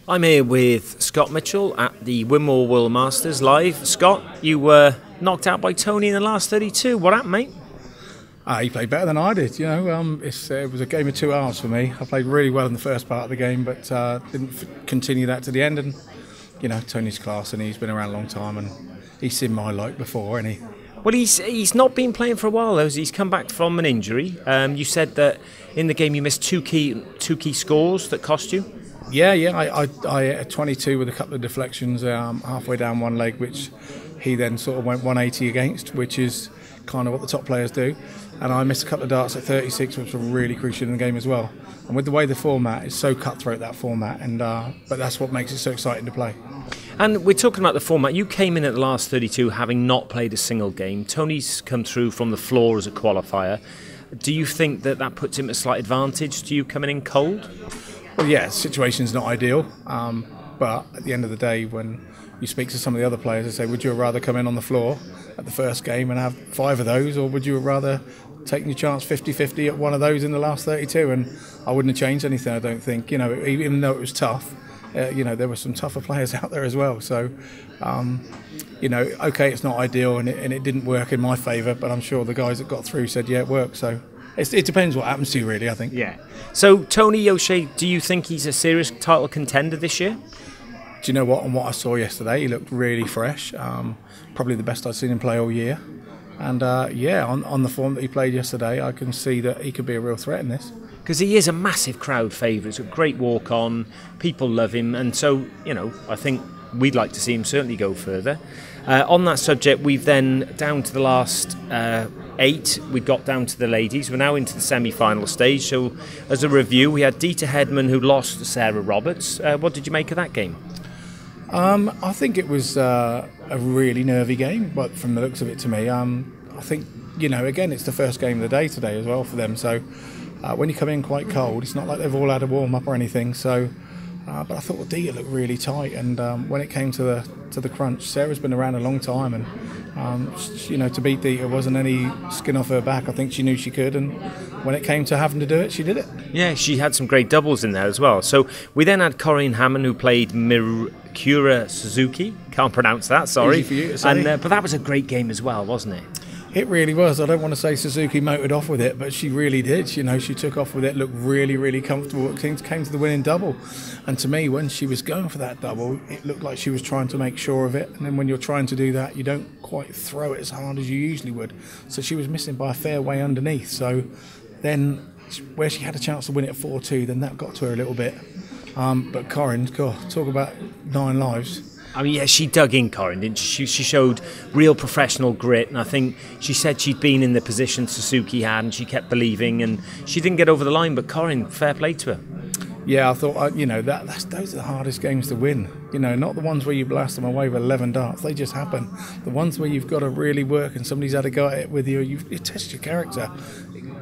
I'm here with Scott Mitchell at the Winmau World Masters live. Scott, you were knocked out by Tony in the last 32. What happened, mate? He played better than I did. It was a game of 2 hours for me. I played really well in the first part of the game, but didn't continue that to the end. And Tony's class, and he's been around a long time, and he's seen my like before, and he. Well, he's not been playing for a while, though. He's come back from an injury. You said that in the game you missed two key scores that cost you. Yeah. I hit 22 with a couple of deflections halfway down one leg, which he then sort of went 180 against, which is kind of what the top players do. And I missed a couple of darts at 36, which were really crucial in the game as well. And with the way the format is so cutthroat, that format, and but that's what makes it so exciting to play. And we're talking about the format. You came in at the last 32 having not played a single game. Tony's come through from the floor as a qualifier. Do you think that puts him at a slight advantage to you coming in cold? Well, yeah, the situation's not ideal. But at the end of the day, when you speak to some of the other players, they say, would you rather come in on the floor at the first game and have 5 of those, or would you rather take your chance 50-50 at one of those in the last 32? And I wouldn't have changed anything, I don't think. Even though it was tough, there were some tougher players out there as well. So, okay, it's not ideal, and it didn't work in my favour, but I'm sure the guys that got through said, yeah, it worked. So it depends what happens to you, really, I think. Yeah. So, Tony O'Shea, do you think he's a serious title contender this year? Do you know what? On what I saw yesterday, he looked really fresh. Probably the best I've seen him play all year. And on the form that he played yesterday, I can see that he could be a real threat in this. Because he is a massive crowd favourite. It's a great walk on. People love him. And so, I think we'd like to see him certainly go further. On that subject, we've then down to the last 8. We got down to the ladies. We're now into the semi-final stage. So, as a review, we had Dita Hedman, who lost to Sarah Roberts. What did you make of that game? I think it was a really nervy game, but from the looks of it to me, I think, again, it's the first game of the day today as well for them. So when you come in quite cold, it's not like they've all had a warm-up or anything. So, but I thought Dita looked really tight, and when it came to the crunch, Sarah's been around a long time, and to beat Dita wasn't any skin off her back. I think she knew she could, and when it came to having to do it, she did it. Yeah, she had some great doubles in there as well. So we then had Corinne Hammond, who played Mirakura Suzuki. Can't pronounce that, sorry. Easy for you to say. And but that was a great game as well, wasn't it? It really was. I don't want to say Suzuki motored off with it, but she really did. She took off with it, looked really, really comfortable. It came to the winning double. And to me, when she was going for that double, it looked like she was trying to make sure of it. And then when you're trying to do that, you don't quite throw it as hard as you usually would. So she was missing by a fair way underneath. So then where she had a chance to win it 4-2, then that got to her a little bit. But Corinne, God, talk about 9 lives. I mean, yeah, she dug in, Corinne, didn't she? She showed real professional grit, and I think she said she'd been in the position Suzuki had, and she kept believing, and she didn't get over the line, but Corinne, fair play to her. Yeah, I thought, those are the hardest games to win. Not the ones where you blast them away with 11 darts. They just happen. The ones where you've got to really work and somebody's had a go at it with you, you test your character.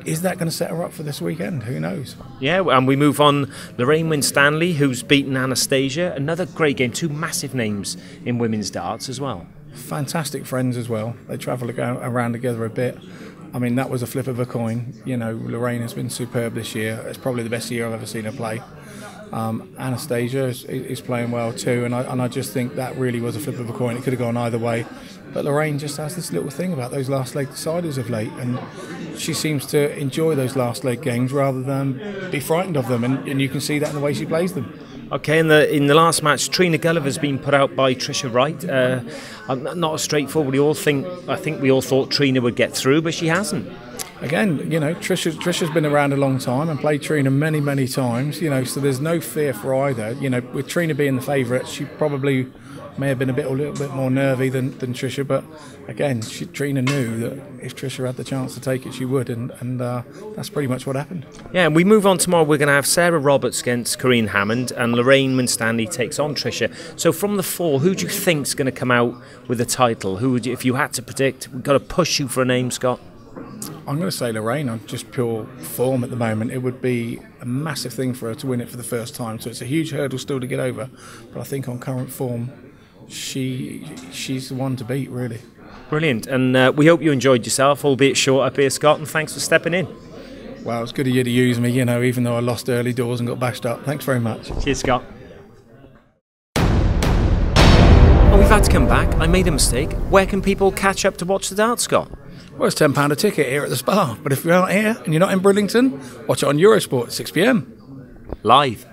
Is that going to set her up for this weekend? Who knows? Yeah, and we move on. Lorraine Winstanley, who's beaten Anastasia. Another great game. 2 massive names in women's darts as well. Fantastic friends as well. They travel around together a bit. I mean, that was a flip of a coin. Lorraine has been superb this year. It's probably the best year I've ever seen her play. Anastasia is playing well too, and I just think that really was a flip of a coin. It could have gone either way, but Lorraine just has this little thing about those last leg deciders of late, and she seems to enjoy those last leg games rather than be frightened of them, and you can see that in the way she plays them. Okay, in the last match, Trina Gulliver's been put out by Tricia Wright. Not as straightforward. I think we all thought Trina would get through, but she hasn't. Again, Tricia's been around a long time and played Trina many, many times, so there's no fear for either. With Trina being the favourite, she probably may have been a little bit more nervy than Tricia, but again, Trina knew that if Tricia had the chance to take it, she would, and that's pretty much what happened. Yeah, and we move on tomorrow. We're going to have Sarah Roberts against Corinne Hammond, and Lorraine Winstanley takes on Tricia. So from the 4, who do you think's going to come out with the title? Who would you, if you had to predict? We've got to push you for a name, Scott. I'm going to say Lorraine on just pure form at the moment. It would be a massive thing for her to win it for the first time, so it's a huge hurdle still to get over. But I think on current form, she's the one to beat, really. Brilliant, and we hope you enjoyed yourself, albeit short up here, Scott, and thanks for stepping in. Well, it's good of you to use me, even though I lost early doors and got bashed up. Thanks very much. Cheers, Scott. We've had to come back. I made a mistake. Where can people catch up to watch the darts, Scott? Well, it's £10 a ticket here at the Spa, but if you're out here and you're not in Bridlington, watch it on Eurosport at 6 p.m. Live.